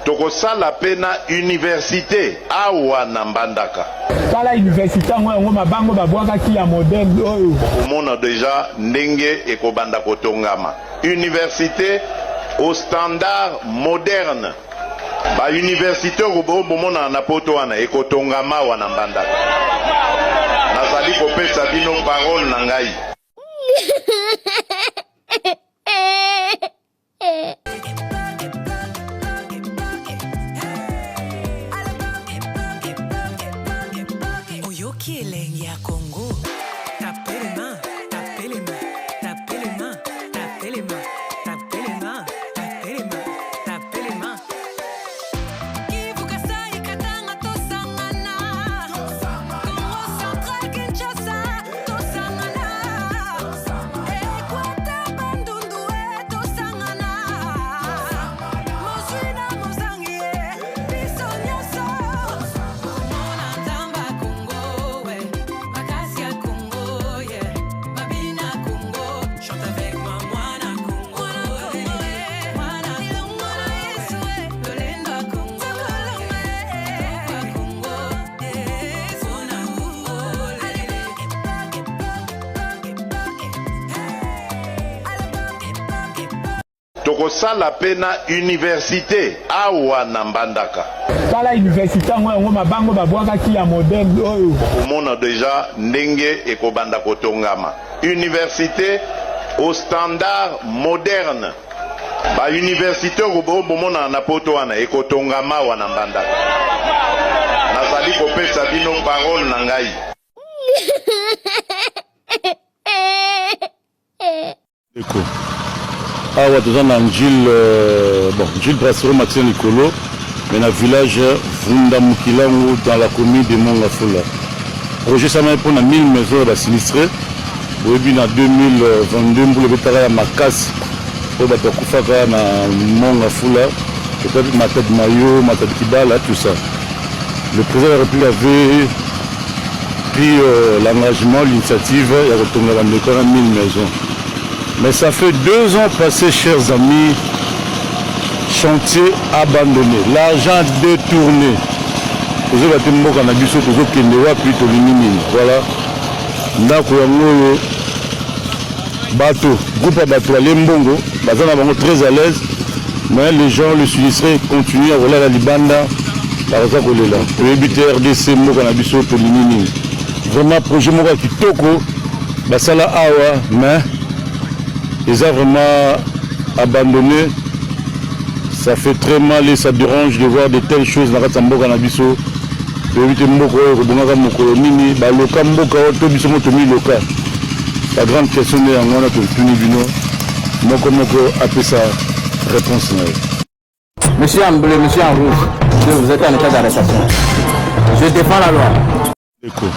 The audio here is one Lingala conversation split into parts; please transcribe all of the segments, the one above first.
Tokosala pena université awa na Mbandaka. Kala université ngo mabango babwaka ki ya modèle oyo. Omona déjà ndenge ekobanda kotongama. Université au standard moderne. Ba université bomona na poto wana ekotongama wana Mbandaka. Nazali kopesa bino parole na ngai. Tokosala pena université awa na Mbandaka. Kala université ngo mabango babwaka ki ya modèle oyo. Omona déjà ndenge ekobanda kotongama. Université au standard moderne. Ba université bomona na poto wana ekotongama wana Mbandaka. Nazali kopesa bino parole na ngai. Eko. Awa toza na Gilles Brasserie Mathieu Nicolo, mais na village Vunda Mukilango dans la commune de Mongafula. Projet ça m'a pour 1000 maisons sinistrées. Au début en 2022 pour le bétail à Makas au bateau Koufaka na Mongafula, peut-être Mata de Mayo, Mata de Kibala, tout ça. Le président de la République avait pris l'engagement, l'initiative et a retourné à l'école à 1000 maisons. Mais ça fait 2 ans passés, chers amis, chantier abandonné, l'argent détourné. Voilà. Bateau, groupe à bateau, Lembongo, très à l'aise, mais les gens, le sinistrés, continuent à voler la Libanda, par exemple, le BT RDC, vraiment, projet Moka Kitoko, Basala Awa, mais ils ont vraiment abandonné. Ça fait très mal et ça dérange de voir de telles choses dans Ratambo Kanabiso. La grande question est en a pour Tunibino. Moi, comment appeler sa réponse? Monsieur en bleu, monsieur en rouge, vous êtes en état d'arrestation. Je défends la loi. D'accord.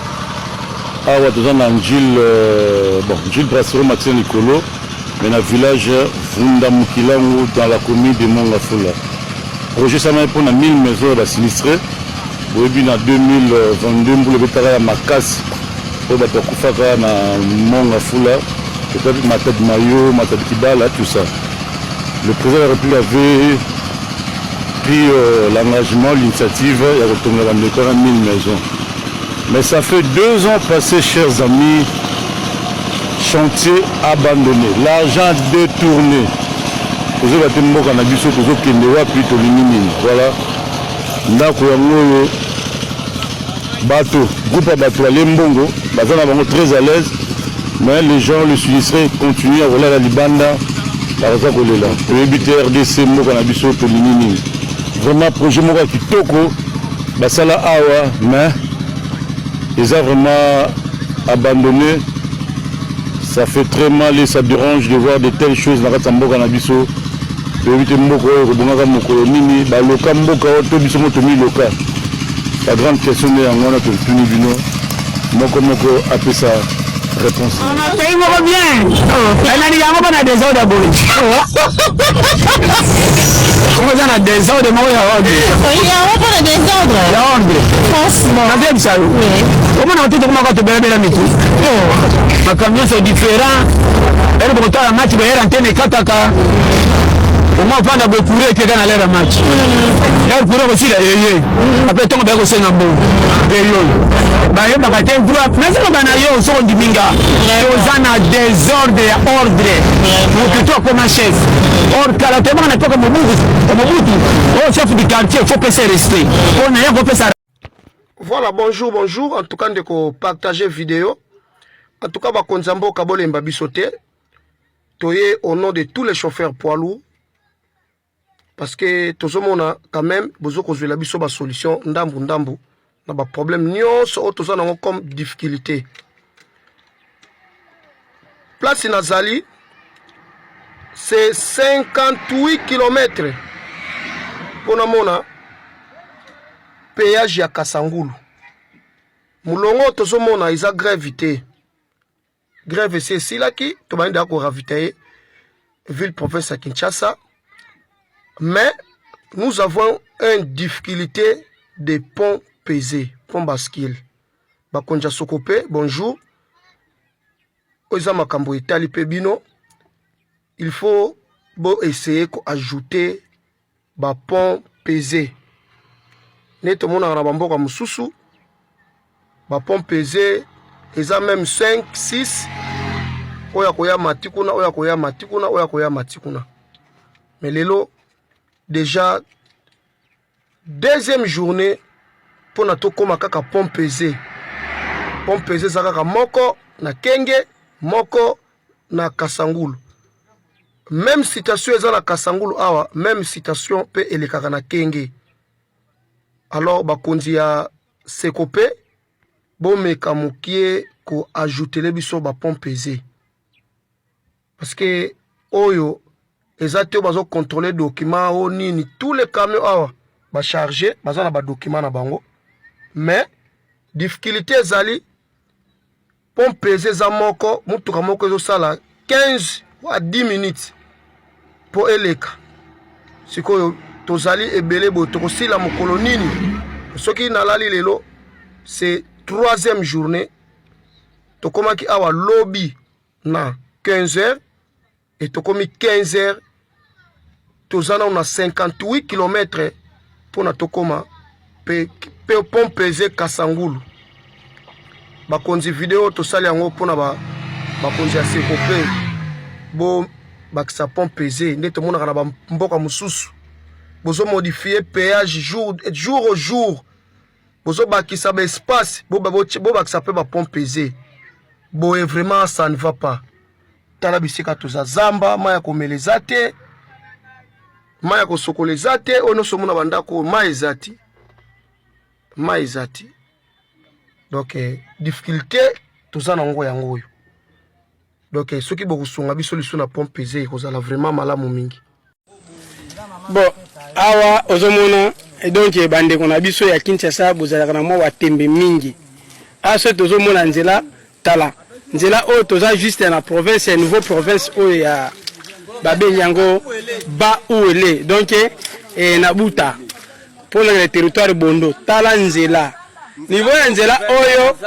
Ah ouais, nous avons Gilles Brasserie Mathieu Nicolo, mais dans le village Vunda Mukilango dans la commune de Mongafula. Projet ça m'a pour 1000 maisons sinistrées. Au début en 2022 pour le bétail à Makas au bateau Koufaka na Mongafula, peut-être Mata de Mayo, Mata de Kibala, tout ça. Le président de la République avait pris l'engagement, l'initiative et a retourné à l'école à 1000 maisons. Mais ça fait 2 ans passés, chers amis, chantier abandonné, l'argent détourné. Voilà. Bateau, groupe à bateau, Lembongo, très à l'aise, mais les gens, le sinistrés, continuent à voler la Libanda, par exemple, le BT RDC, vraiment, projet Moka Kitoko, Basala Awa, mais ils ont vraiment abandonné. Ça fait très mal et ça dérange de voir de telles choses dans Ratambo Kanabiso. La grande question est en a pour Tunibino. Moi, comment appeler sa réponse? On a payé mon bien. On a dit qu'on a des ordres on a des ordres de moi. Il y a des ordres. Franchement. On a bien ça. Comment on a tout comment tu peux la météo? Ma camion c'est différent. Elle peut la match de l'antenne Kataka. au moins pas de courir quelqu'un à l'air match et pour aussi après ton bien aussi na bon bah il va pas droit mais c'est pas na yo son diminga aux ana désordre et ordre pour que toi comme chef or caractère on est pas comme Mobutu au chef du quartier faut pas se rester on est faut pas. Voilà, bonjour, bonjour. En tout cas, de partager vidéo. En tout cas, ba konzambo kabole mbabi sauté. Toye au nom de tous les chauffeurs poids lourds. Parce que tout le monde a quand même besoin de la biso ba solution ndambu ndambu. Na ba problème nyonso tout ça na comme difficulté. Place Nazali, c'est 58 km. Pour namona péage ya Kasangulu. Moulongo tozomona isa grève té. Grève c'est silaki to banda ko ravitailler ville province à Kinshasa. Mais nous avons une difficulté des ponts pesés, ponts bascule. Bakonja Sokope, bonjour. Oza makambo itali pebino. Il faut essayer d'ajouter ba pont pesé. Neto mona na bamboka mususu ba pont pesé eza même 5 6 oya koya matikuna oya koya matikuna oya koya matikuna. Mais lelo déjà deuxième journée pour na to koma kaka pont pesé za kaka moko na Kenge moko na Kasangulu. Même citation eza na Kasangulu awa même citation pe elekaka na Kenge. Alors, bakonzi ya Sekope, bon meka mukie ko ajouter les biso ba pont pesé. Parce que oyo ezate bazo contrôler document o nini tous les camions awa ba charger baza na ba document na bango. Mais difficulté ezali pont pesé za moko mutuka moko ezo sala 15 à 10 minutes pour eleka. Sikoyo tozali ebele bo tokosila mokolo nini soki nalali lelo c'est troisième journée tokomaki awa lobby na 15h et tokomi 15h tozana on a 58 km pour na tokoma pe pont pesé Kasangulu. Bakonzi vidéo tosali yango pona bakonzi ya Sekope bo bakisa pont pesé ndeto mona kana mboka mususu. Bozo modifier péage jour au jour. Bozo bakisa ba espace, bo bakisa pe ba pont pesé. Bo vraiment ça ne va pas. Tala bisika toza zamba, maya komeleza te. Maya kosokoleza te, ono somona bandako maizati. Maizati. Donc difficulté toza na ngo yango yo. Donc soki bokusunga biso liso na pont pesé kozala vraiment malamu mingi. Bon, awa ozomona donc bande kona biso ya Kinshasa bozalaka na mwa watembe mingi. Aso tozomona nzela tala. Nzela o toza juste na province ya nouveau province o ya babenyango ba ouele. Donc na buta pour le territoire Bondo tala nzela. Niveau ya nzela oyo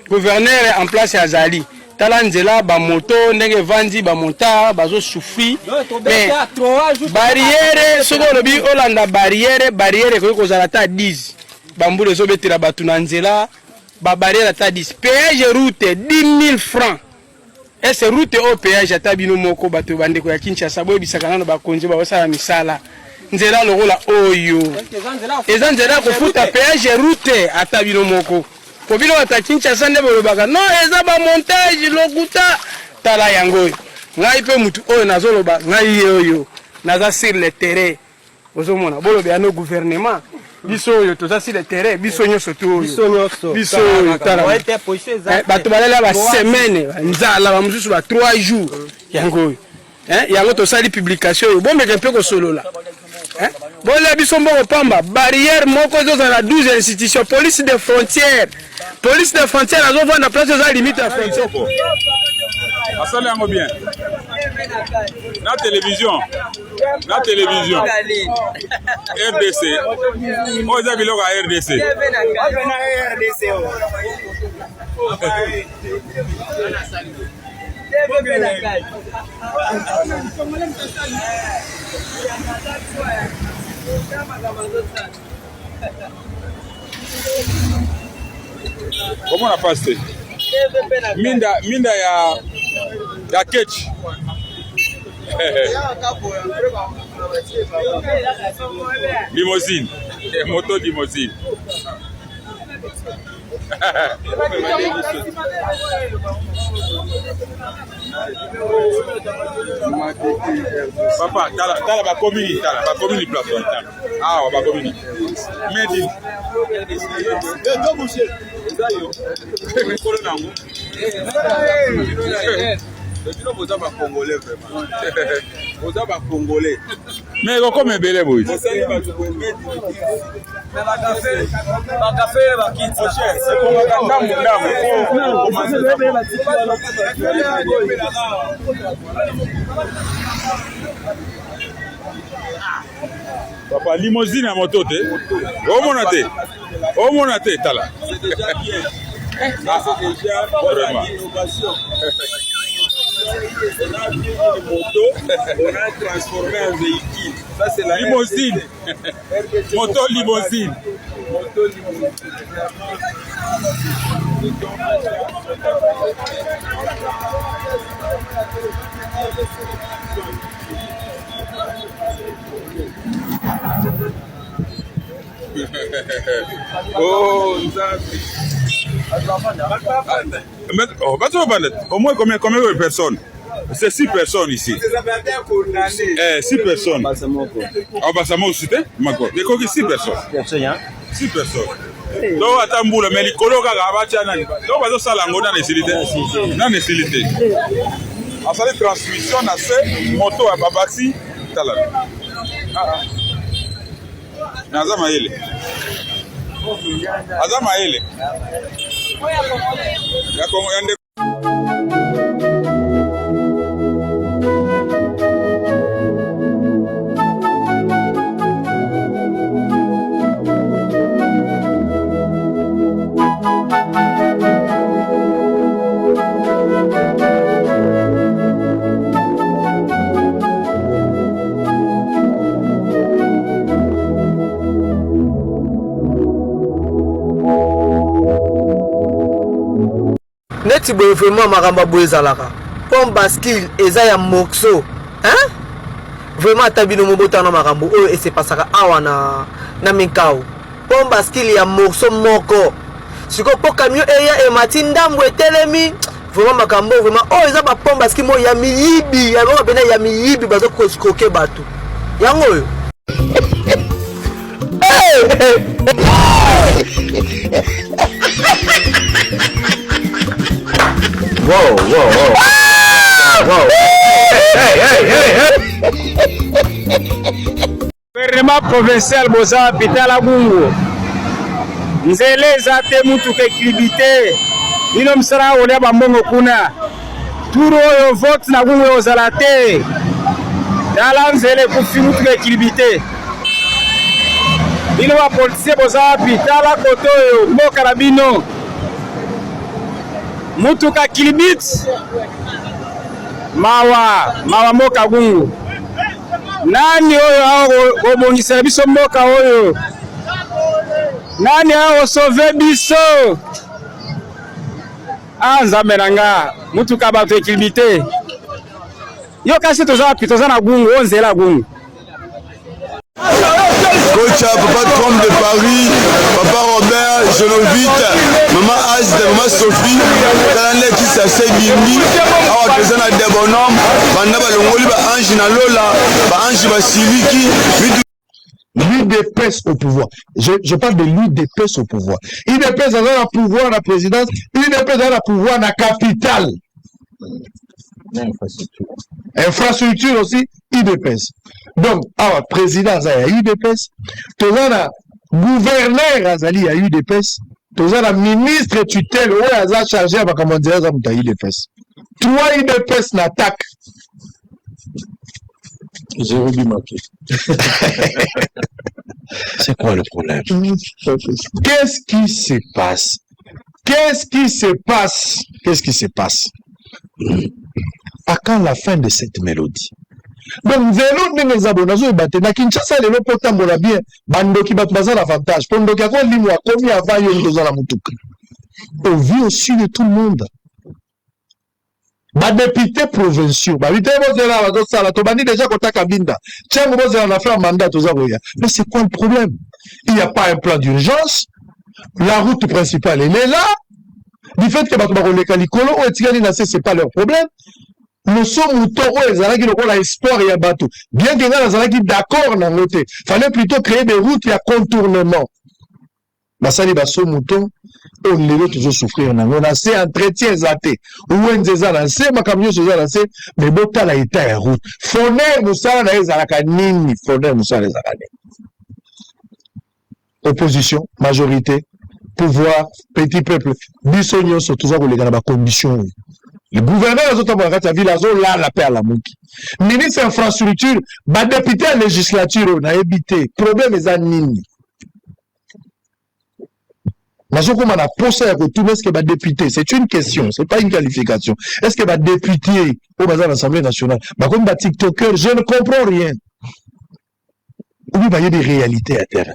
gouverneur en place ya Zali. Tala nzela ba moto ndenge vandi ba monta bazo souffrir mais barrière soko lobi olanda barrière ko kozala ta 10 bambule zo betela batu na nzela ba barrière ta 10 péage route 10 000 francs et c'est route au péage ata bino moko batu bande ko ya Kinshasa boy bisaka nano ba konje ba osala misala nzela lokola oyo eza nzela ko futa péage route ata bino moko. Pour bien à Kinshasa ne bolobaka non eza ba montage lokuta tala yango ngai pe mutu oyo nazoloba ngai oyo naza sur le terrain ozomona bolobe ano gouvernement biso oyo toza sur le terrain biso nyoso to biso tala bato balela ba semaine nzala ba mususu ba 3 jours yango yango tosali publication oyo bombe ke ko solola bon la biso mboko pamba barrière moko zo na 12 institutions police de frontières azo vendre place za limite à frontière asali yango bien na télévision RDC oza biloko ya RDC Comment on a passé? Minda ya catch. Limousine. Moto limousine. Papa, tala ba commune place. Ah, ba commune. Medi. Mais comme belé boy. Papa limousine à moto te. Au monate tala. C'est déjà bien. C'est déjà vraiment. On a mis une moto, on a transformé en véhicule. Ça, c'est la limousine. Moto limousine. Moto limousine. Oh, au moins combien de personnes? C'est 6 personnes ici. 6 personnes. Ah, Bassamo aussi, hein? Il y a 6 personnes. 6 personnes. Donc, attends, mais les collègues, donc, on va faire la nécessité. On va transmission à ces motos à Babassi. Azamaele. Neti boye vraiment makamba boye zalaka. Comme bascule eza ya moxo. Hein? Vraiment tabino mobota na makambo oyo et c'est pasaka awa na minkao. Comme bascule ya moxo moko. Siko po camion eya e matindambo etelemi. Vraiment makambo vraiment oh eza ba pomba bascule mo ya miyibi. Ya ngo bena ya miyibi bazo koskoke batu. Yango oyo. Wow. Gouvernement provincial boza pitala bungu. Nzele za te mutu ke kribite. Ino msara ole ba mbongo kuna. Turo yo vote na bungu yo zalate. Dala nzele kufi mutu ke kribite. Ino ba polisie boza pitala koto yo mboka na bino. Mutuka kilibit mawa moka gungu nani oyo ao obongisa biso mboka oyo nani ao sauve biso Nzambe nanga mutuka bato ekilibite yo kasi toza na gungu onzela gungu Coach, Papa Trump de Paris, Papa Robert, Genovite, Maman Asde, Maman Sophie, Kalande qui s'asseye Bimbi, Awa Kezana de Bonhomme, Bandaba Longoli, Ange Nalola, Ange Basiliki, l'UDPS au pouvoir. Je parle de l'UDPS au pouvoir. l'UDPS a le pouvoir à la présidence, l'UDPS a le pouvoir à la capitale. Infrastructure aussi, UDPS. Donc, à présidence, il y a UDPS. Tout ça, gouverneur, il y a UDPS. Tout ça, ministre tutelle, ouais, il a chargé à comment dire ça, il y a UDPS. Trois UDPS n'attaquent. J'ai oublié marqué. C'est quoi le problème? Qu'est-ce qui se passe? Qu'est-ce qui se passe? Qu'est-ce qui se passe? À quand la fin de cette mélodie? Donc, zéro n'est pas bon. Nazo ebate na Kinshasa le lo potambola bien. Bando qui bat bazar l'avantage. Pondo qui a quoi limwa combien avant yon doza la mutuka. Au vu aussi de tout le monde. Ba député provinciaux. Ba vite bozela bazo sala to bandi déjà kota kabinda. Tiens bozela na faire mandat toza roya. Mais c'est quoi le problème? Il n'y a pas un plan d'urgence. La route principale elle est là. Du fait que bato ba koleka likolo o etikali na c'est pas leur problème. Nous sommes ezalaki lokola espoir ya bato. Bien que nga nazalaki d'accord na ngote. Fallait plutôt créer des routes ya contournement. Basali baso mouton on lelo toujours souffrir na ngona c'est entretien zaté. Ouenze za na c'est makamyo so za na c'est mais bota la état ya route. Foner musala na ezalaka nini? Foner musala ezalaka nini? Opposition, majorité, pouvoir, petit peuple. Bisogno so toujours kolega na ba conditions. Le gouverneur a la ville, là, la paix à la mouki. Ministre infrastructure, bah, député à la législature, on a évité. Problème est à nini. Mais je comment on a posé à tout est-ce que bah, député, c'est une question, c'est pas une qualification. Est-ce que bah, député au bazar de l'Assemblée nationale, bah, comme bah, TikToker, je ne comprends rien. Oui, bah, il y a des réalités à terre.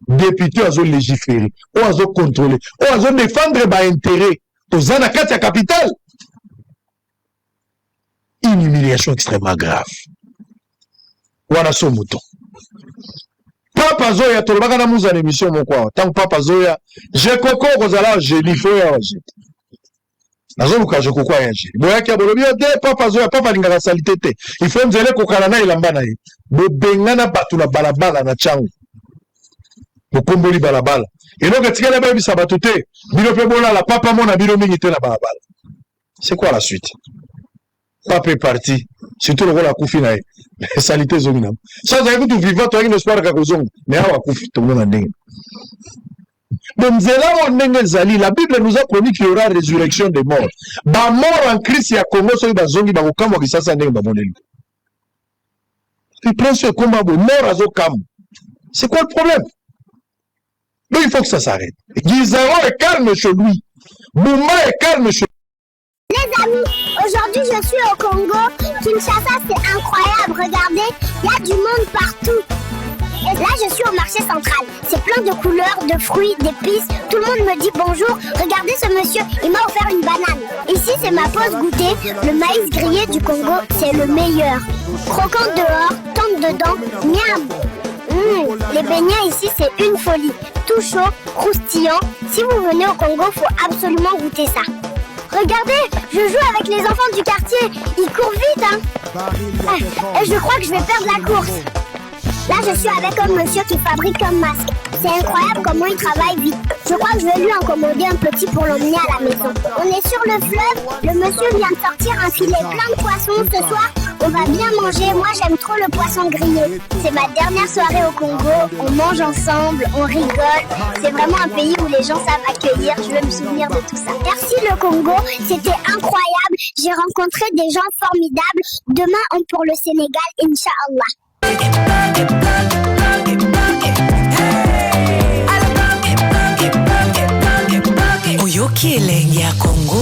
Député, à légiférer, ou à contrôler, ou à défendre bah, intérêt. Aux anakat à capitale. Une humiliation extrêmement grave. Wana so mouton. Papa Zoya, tu l'as pas dans l'émission, mon quoi. Tant que Papa Zoya, j'ai coco, Rosala, j'ai l'ifo et j'ai. Nazomuka, je coco et j'ai. Boya qui a bolobio, Papa Zoya, Papa Lingara salité. Il faut me dire que Kalana et Lambana. Bo bengana batu la balabala na changu. Bo komboli balabala. Et donc, tu as la baby sabatute. Bilo pebola la papa mon a bilo mingite la balabala. C'est quoi la suite? Papa est parti. Surtout le rôle à Koufinaï. Salité Zominam. Ça, vous avez vu tout vivant, tu as une espoir à Kozong. Mais à Koufi, tout le monde a dingue. Donc, la Bible nous a promis qu'il y aura résurrection des morts. Ba mort en Christ, il y a Congo, il y a Zongi, il y a Okamo, qui s'est dingue, il prend ce combat, mort à Zokam. C'est quoi le problème? Donc, il faut que ça s'arrête. Gizaro est calme chez lui. Bouma est calme chez lui. Les amis, aujourd'hui je suis au Congo. Kinshasa, c'est incroyable. Regardez, il y a du monde partout. Et là, je suis au marché central. C'est plein de couleurs, de fruits, d'épices. Tout le monde me dit bonjour. Regardez ce monsieur, il m'a offert une banane. Ici, c'est ma pause goûter. Le maïs grillé du Congo, c'est le meilleur. Croquant dehors, tente dedans, miam. Les beignets ici, c'est une folie. Tout chaud, croustillant. Si vous venez au Congo, faut absolument goûter ça. Regardez, je joue avec les enfants du quartier. Ils courent vite, hein. Et je crois que je vais perdre la course. Là, je suis avec un monsieur qui fabrique un masque. C'est incroyable comment il travaille vite. Je crois que je vais lui en commander un petit pour l'emmener à la maison. On est sur le fleuve. Le monsieur vient de sortir un filet plein de poissons. Ce soir, on va bien manger. Moi, j'aime trop le poisson grillé. C'est ma dernière soirée au Congo. On mange ensemble, on rigole. C'est vraiment un pays où les gens savent accueillir. Je veux me souvenir de tout ça. Merci le Congo. C'était incroyable. J'ai rencontré des gens formidables. Demain, on pour le Sénégal, Inch'Allah. Oyoki elengi ya Congo